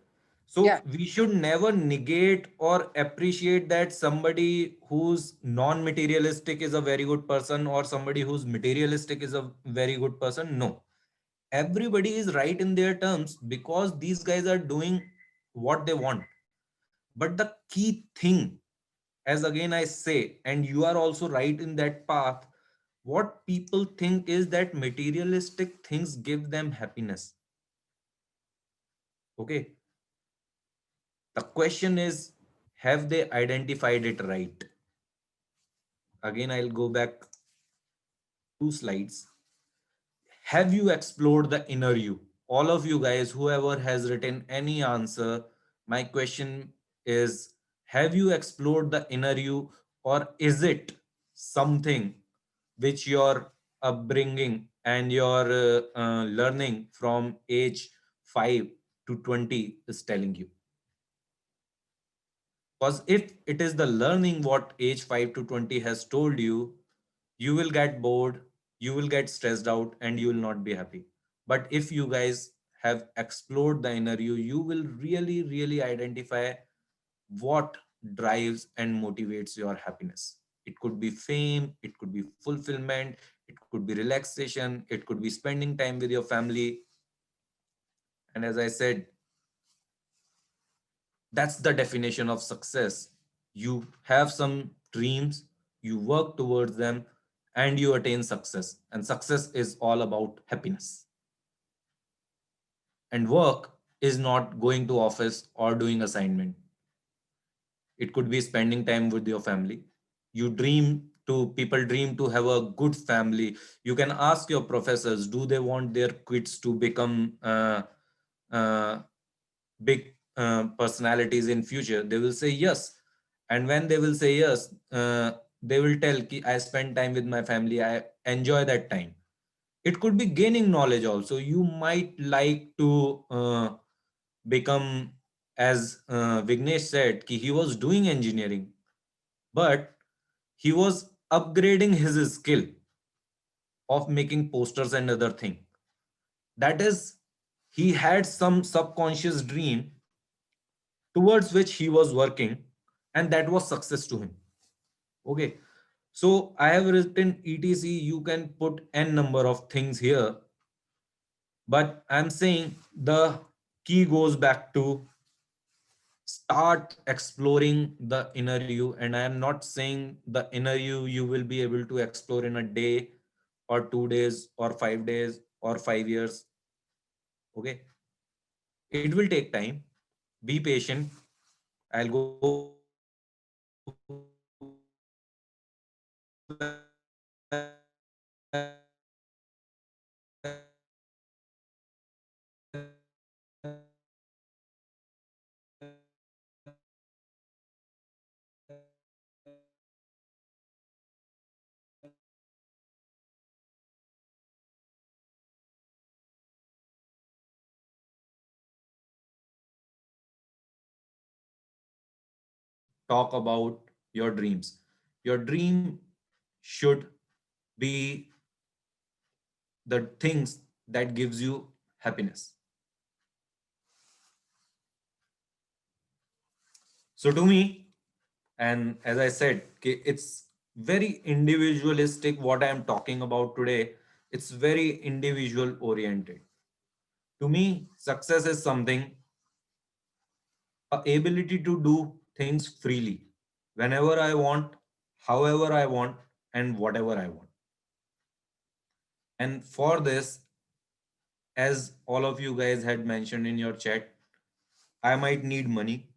Speaker 7: Yeah,
Speaker 2: So we should never negate or appreciate that somebody who's non-materialistic is a very good person or somebody who's materialistic is a very good person. No, everybody is right in their terms because these guys are doing what they want. But the key thing, as again I say, and you are also right in that path, what people think is that materialistic things give them happiness. Okay. The question is, have they identified it right? Again, I'll go back 2 slides. Have you explored the inner you? All of you guys, whoever has written any answer, my question is, have you explored the inner you, or is it something which your upbringing and your learning from age 5 to 20 is telling you? Because if it is the learning what age 5 to 20 has told you, you will get bored, you will get stressed out, and you will not be happy. But if you guys have explored the inner you, you will really, really identify what drives and motivates your happiness. It could be fame, it could be fulfillment, it could be relaxation, it could be spending time with your family. And as I said, that's the definition of success. You have some dreams, you work towards them, and you attain success. And success is all about happiness. And work is not going to office or doing assignment. It could be spending time with your family. You dream to People dream to have a good family. You can ask your professors, do they want their kids to become uh, big personalities in future? They will say yes. And when they will say yes, they will tell ki, I spend time with my family, I enjoy that time. It could be gaining knowledge also. You might like to become, as Vignesh said, ki he was doing engineering, but he was upgrading his skill of making posters and other thing. That is, he had some subconscious dream towards which he was working, and that was success to him. Okay, so I have written etc, you can put n number of things here, but I'm saying the key goes back to start exploring the inner you. And I am not saying the inner you will be able to explore in a day or 2 days or 5 days or 5 years. Okay, it will take time. Be patient. I'll go back to the beginning. 5 years, 10 years, 15 years, talk about your dreams. Your dream should be the things that gives you happiness. So to me, and as I said, it's very individualistic what I am talking about today. It's very individual oriented. To me, success is something, a ability to do things freely, whenever I want, however I want, and whatever I want. And for this, as all of you guys had mentioned in your chat, I might need money.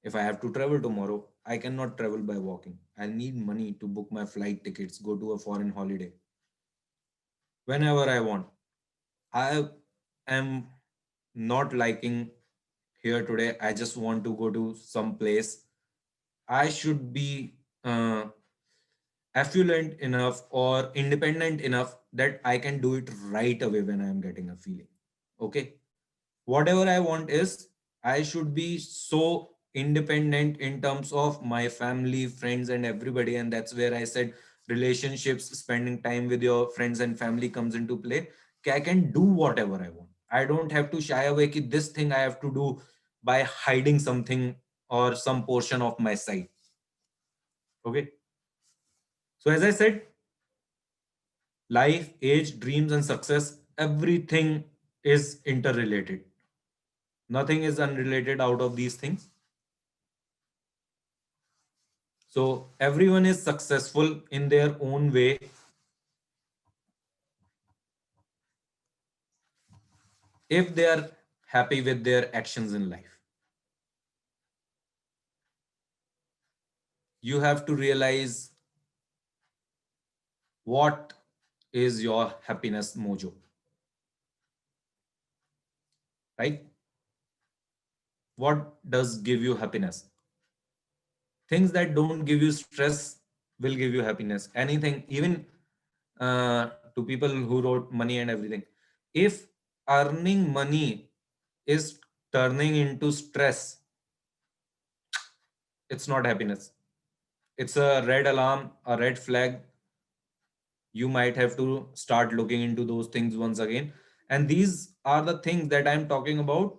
Speaker 2: If I have to travel tomorrow, I cannot travel by walking. I need money to book my flight tickets, go to a foreign holiday whenever I want. I am not liking here today. I just want to go to some place. I should be affluent enough or independent enough that I can do it right away when I am getting a feeling. Okay. Whatever I want is, I should be so independent in terms of my family, friends, and everybody. And that's where I said relationships, spending time with your friends and family comes into play. I can do whatever I want. I don't have to shy away ki this thing I have to do by hiding something or some portion of my side. Okay. So as I said, life, age, dreams, and success, everything is interrelated. Nothing is unrelated out of these things. So everyone is successful in their own way. If they are happy with their actions in life. You have to realize what is your happiness mojo, right? What does give you happiness? Things that don't give you stress will give you happiness. Anything, even to people who wrote money and everything. If earning money is turning into stress, it's not happiness. It's a red alarm, a red flag. You might have to start looking into those things once again. And these are the things that I'm talking about.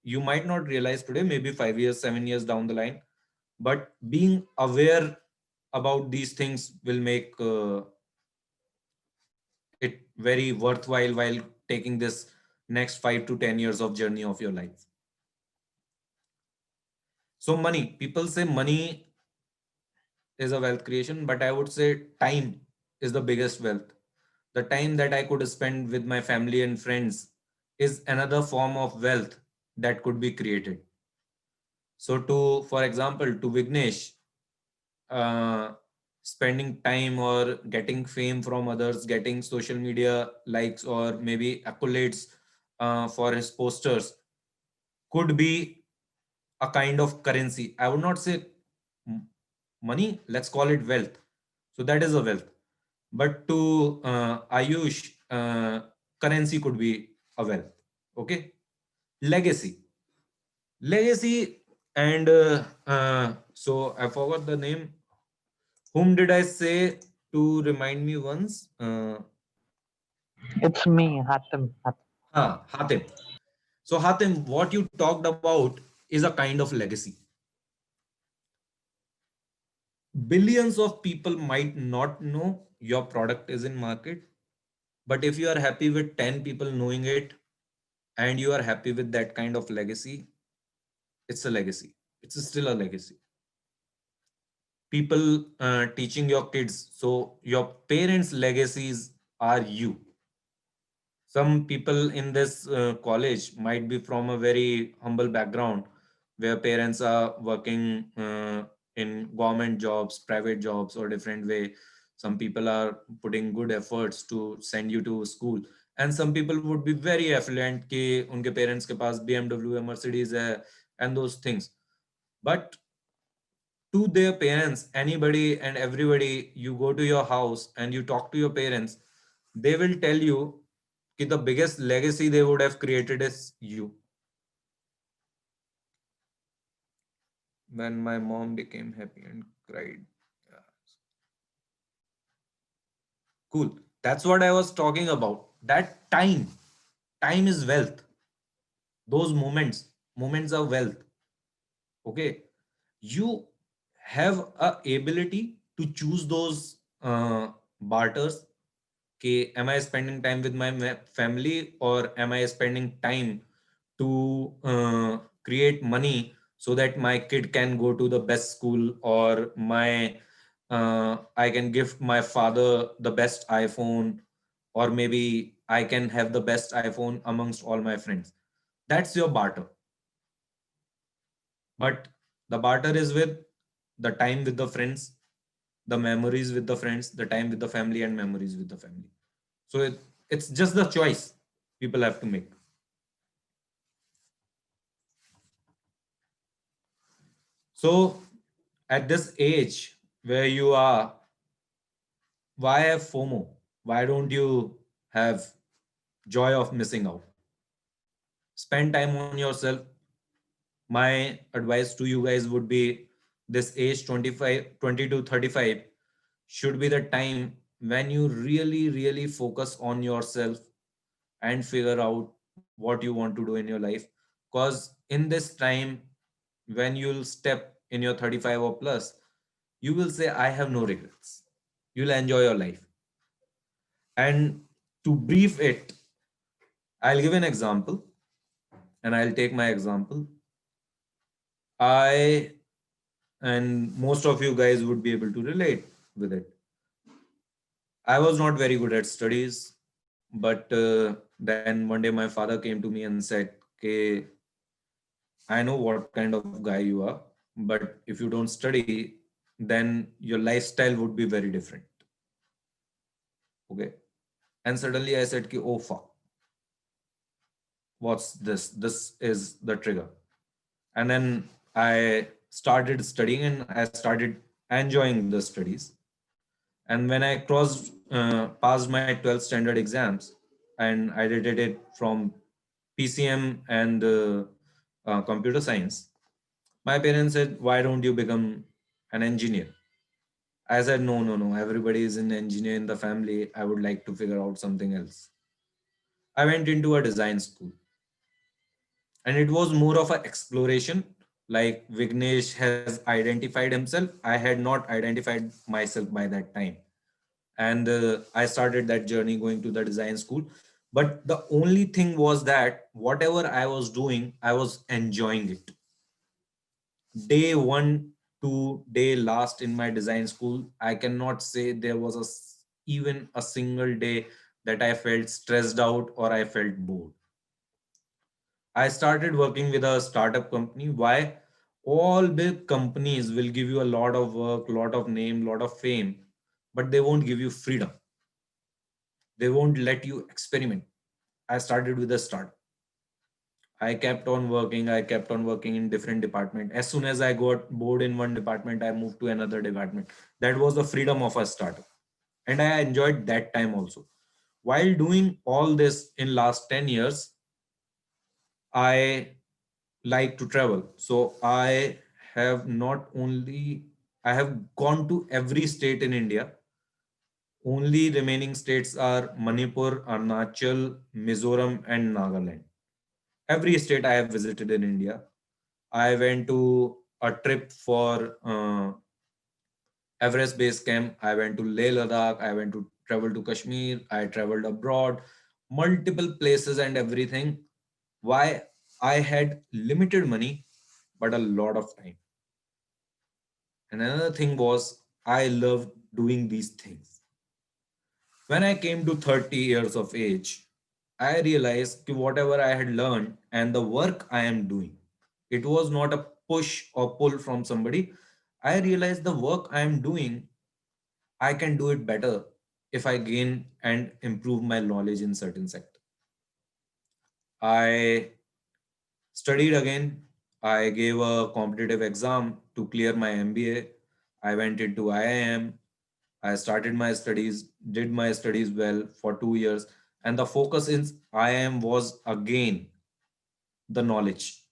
Speaker 2: You might not realize today, maybe 5 years, 7 years down the line, but being aware about these things will make it very worthwhile while taking this next 5 to 10 years of journey of your life. So money, people say money is a wealth creation, but I would say time is the biggest wealth. The time that I could spend with my family and friends is another form of wealth that could be created. So for example, to Vignesh, uh, spending time or getting fame from others, getting social media likes or maybe accolades for his posters could be a kind of currency. I would not say money, let's call it wealth. So that is a wealth. But to Ayush, currency could be a wealth. Okay. Legacy. Legacy and so I forgot the name. Whom did I say to remind me once?
Speaker 5: It's me, Hatem.
Speaker 2: Hatim. So Hatim, what you talked about is a kind of legacy. Billions of people might not know your product is in market, but if you are happy with 10 people knowing it and you are happy with that kind of legacy, it's a legacy. It's still a legacy. People teaching your kids. So your parents' legacies are you. Some people in this college might be from a very humble background where parents are working in government jobs, private jobs, or different way. Some people are putting good efforts to send you to school, and some people would be very affluent कि उनके parents के पास BMW है, Mercedes है, and those things. But to their parents, anybody and everybody, you go to your house and you talk to your parents, they will tell you that the biggest legacy they would have created is you. when my mom became happy and cried. Yeah. Cool. That's what I was talking about. That time is wealth. Those moments are wealth. Okay. You have a ability to choose those barters. Okay, am I spending time with my family, or am I spending time to create money so that my kid can go to the best school, or my I can gift my father the best iPhone, or maybe I can have the best iPhone amongst all my friends. That's your barter. But the barter is with the time with the friends, the memories with the friends, the time with the family, and memories with the family. So it's just the choice people have to make. So at this age where you are, why have FOMO? Why don't you have joy of missing out? Spend time on yourself. My advice to you guys would be this age 25, 20 to 35 should be the time when you really, really focus on yourself and figure out what you want to do in your life. Because in this time, when you'll step in your 35 or plus, you will say, I have no regrets. You'll enjoy your life. And to brief it, I'll give an example, and I'll take my example. I, and most of you guys would be able to relate with it. I was not very good at studies, but then one day my father came to me and said, okay, I know what kind of guy you are, but if you don't study, then your lifestyle would be very different. Okay. And suddenly I said, oh fuck, what's this? This is the trigger. And then I started studying and I started enjoying the studies. And when I passed my 12th standard exams, and I did it from PCM and computer science, my parents said, why don't you become an engineer? I said, no, no, no. Everybody is an engineer in the family. I would like to figure out something else. I went into a design school, and it was more of an exploration. Like Vignesh has identified himself, I had not identified myself by that time. And I started that journey going to the design school. But the only thing was that whatever I was doing, I was enjoying it. Day one to day last in my design school, I cannot say there was even a single day that I felt stressed out or I felt bored. I started working with a startup company. Why? All big companies will give you a lot of work, lot of name, lot of fame, but they won't give you freedom. They won't let you experiment. I started with a startup. I kept on working. I kept on working in different department. As soon as I got bored in one department, I moved to another department. That was the freedom of a startup. And I enjoyed that time also. While doing all this in last 10 years, I like to travel. So I have gone to every state in India. Only remaining states are Manipur, Arunachal, Mizoram, and Nagaland. Every state I have visited in India. I went to a trip for Everest Base Camp. I went to Leh Ladakh. I went to travel to Kashmir. I traveled abroad, multiple places and everything. Why? I had limited money, but a lot of time. And another thing was I loved doing these things. When I came to 30 years of age, I realized that whatever I had learned and the work I am doing, it was not a push or pull from somebody. I realized the work I am doing, I can do it better if I gain and improve my knowledge in certain sector. I studied again. I gave a competitive exam to clear my MBA. I went into IIM. I started my studies, did my studies well for 2 years. And the focus in IIM was again the knowledge.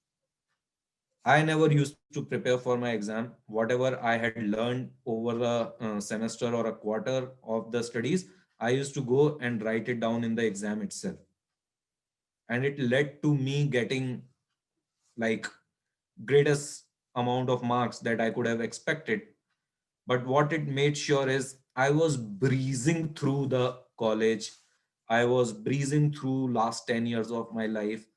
Speaker 2: I never used to prepare for my exam. Whatever I had learned over a semester or a quarter of the studies, I used to go and write it down in the exam itself. And it led to me getting like greatest amount of marks that I could have expected. But what it made sure is I was breezing through the college. I was breezing through last 10 years of my life.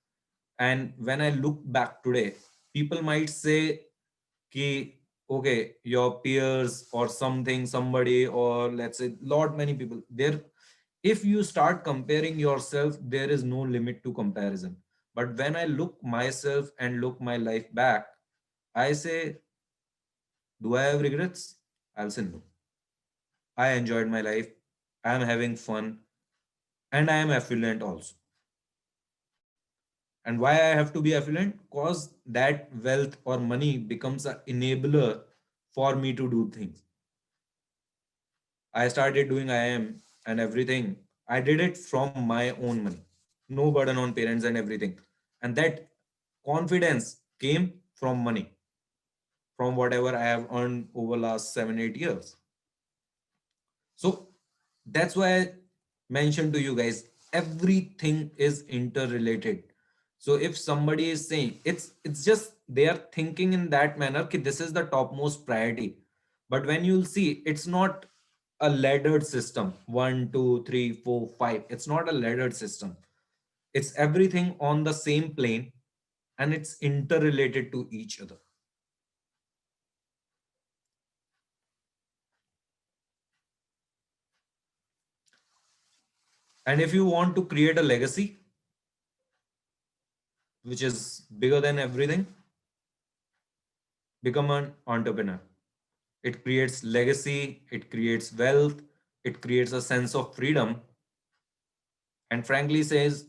Speaker 2: And when I look back today, people might say, ki, okay, your peers or something, somebody, or let's say lot many people there. If you start comparing yourself, there is no limit to comparison. But when I look myself and look my life back, I say, do I have regrets? I'll say no. I enjoyed my life. I am having fun and I am affluent also. And why I have to be affluent? Because that wealth or money becomes an enabler for me to do things. I started doing IIM and everything. I did it from my own money, no burden on parents and everything. And that confidence came from money, from whatever I have earned over last 7, 8 years. So that's why I mentioned to you guys, everything is interrelated. So if somebody is saying it's just they are thinking in that manner that this is the topmost priority. But when you'll see, it's not a laddered system. 1, 2, 3, 4, 5. It's not a laddered system. It's everything on the same plane and it's interrelated to each other. And if you want to create a legacy, which is bigger than everything, become an entrepreneur. It creates legacy, it creates wealth, it creates a sense of freedom. And frankly says,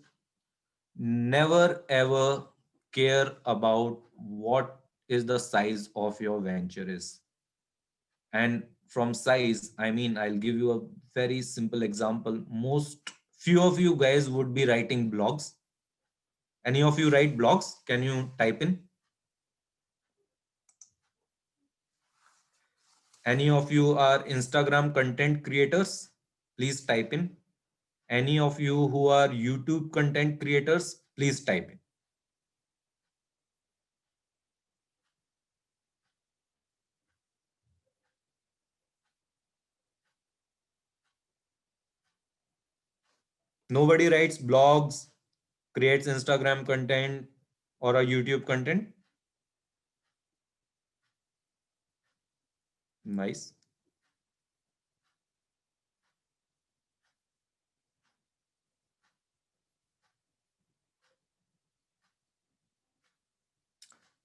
Speaker 2: never ever care about what is the size of your venture is. And from size, I mean, I'll give you a very simple example. Most few of you guys would be writing blogs. Any of you write blogs? Can you type in? Any of you are Instagram content creators? Please type in. Any of you who are YouTube content creators, please type in. Nobody writes blogs, creates Instagram content or a YouTube content. Nice.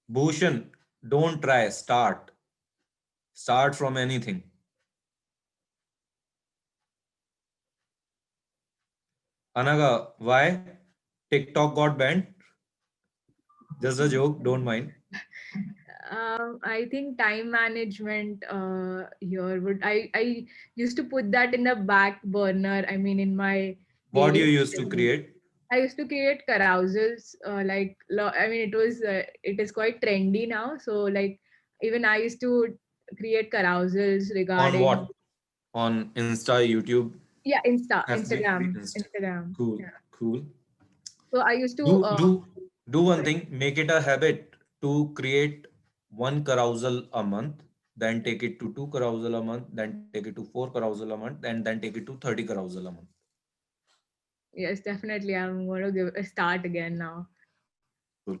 Speaker 2: Bhushan, don't try, start. Start from anything. Anaga, why? TikTok got banned? Just a joke, don't mind.
Speaker 8: I think time management here would I used to put that in the back burner. I mean, in my
Speaker 2: What do you
Speaker 8: daily
Speaker 2: used to
Speaker 8: activities.
Speaker 2: create?
Speaker 8: I used to create carousels. I mean, it is quite trendy now. So like even I used to create carousels
Speaker 2: On
Speaker 8: regarding
Speaker 2: what? On Insta, YouTube,
Speaker 8: yeah,
Speaker 2: FB, Insta.
Speaker 8: Instagram.
Speaker 2: Cool,
Speaker 8: Yeah.
Speaker 2: cool.
Speaker 8: So I used to
Speaker 2: Do one
Speaker 8: sorry.
Speaker 2: thing, make it a habit to create one carousel a month, then take it to 2 carousel a month, then take it to 4 carousel a month, and then take it to 30 carousel a month.
Speaker 8: Yes, definitely. I'm going to give a start again now.
Speaker 2: Cool.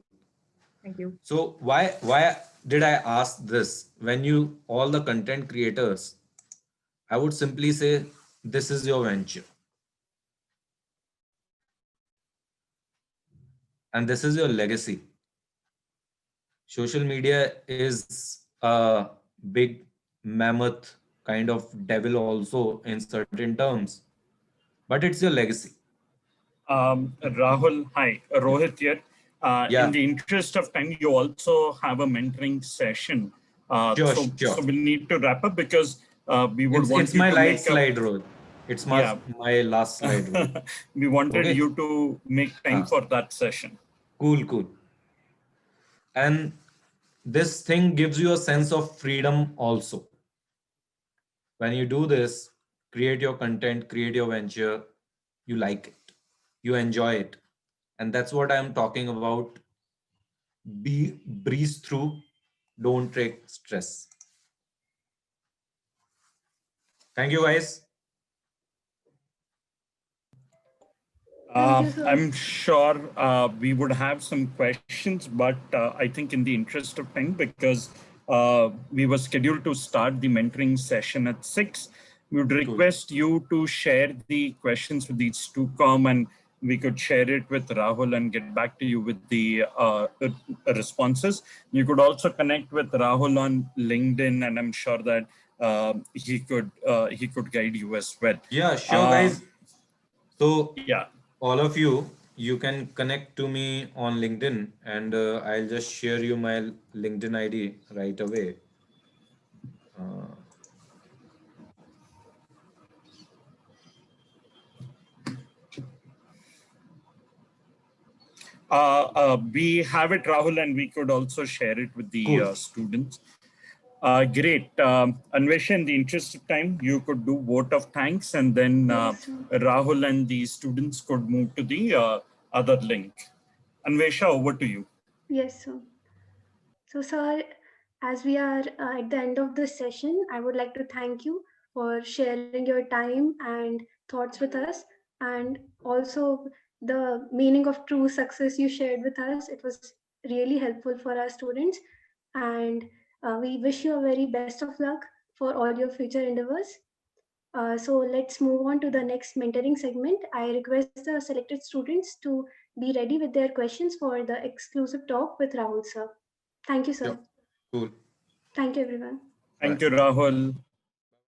Speaker 8: Thank you.
Speaker 2: So why did I ask this? When you all the content creators, I would simply say this is your venture. And this is your legacy. Social media is a big mammoth kind of devil also in certain terms, but it's your legacy.
Speaker 9: Rahul, hi, Rohit here.
Speaker 2: Yeah,
Speaker 9: In the interest of time, you also have a mentoring session.
Speaker 2: sure.
Speaker 9: So we need to wrap up because we would want
Speaker 2: It's
Speaker 9: you
Speaker 2: my
Speaker 9: to
Speaker 2: light
Speaker 9: make up.
Speaker 2: slide role. It's
Speaker 9: Yeah.
Speaker 2: my last slide role.
Speaker 9: We wanted
Speaker 2: Okay.
Speaker 9: you to make time for that session.
Speaker 2: Cool. And this thing gives you a sense of freedom also. When you do this, create your content, create your venture, you like it, you enjoy it. And that's what I'm talking about. Breeze through, don't take stress. Thank you, guys.
Speaker 1: Thank you, sir.
Speaker 9: I'm sure we would have some questions, but I think in the interest of time, because we were scheduled to start the mentoring session at 6, we would request you to share the questions with the StuCom, and we could share it with Rahul and get back to you with the responses. You could also connect with Rahul on LinkedIn, and I'm sure that he could guide you as well.
Speaker 2: Yeah, sure, guys. So
Speaker 9: yeah,
Speaker 2: all of you, you can connect to me on LinkedIn, and I'll just share you my LinkedIn ID right away.
Speaker 9: We have it, Rahul, and we could also share it with the
Speaker 2: Cool.
Speaker 9: students. Great. Anvesha, in the interest of time, you could do vote of thanks, and then
Speaker 1: Yes, sir.
Speaker 9: Rahul and the students could move to the other link. Anvesha, over to you.
Speaker 1: Yes, sir. So, sir, as we are at the end of this session, I would like to thank you for sharing your time and thoughts with us, and also the meaning of true success you shared with us. It was really helpful for our students, and we wish you a very best of luck for all your future endeavors. So let's move on to the next mentoring segment. I request the selected students to be ready with their questions for the exclusive talk with Rahul, sir. Thank you, sir.
Speaker 2: Yeah. Cool.
Speaker 1: Thank you, everyone.
Speaker 9: Thank you, Rahul.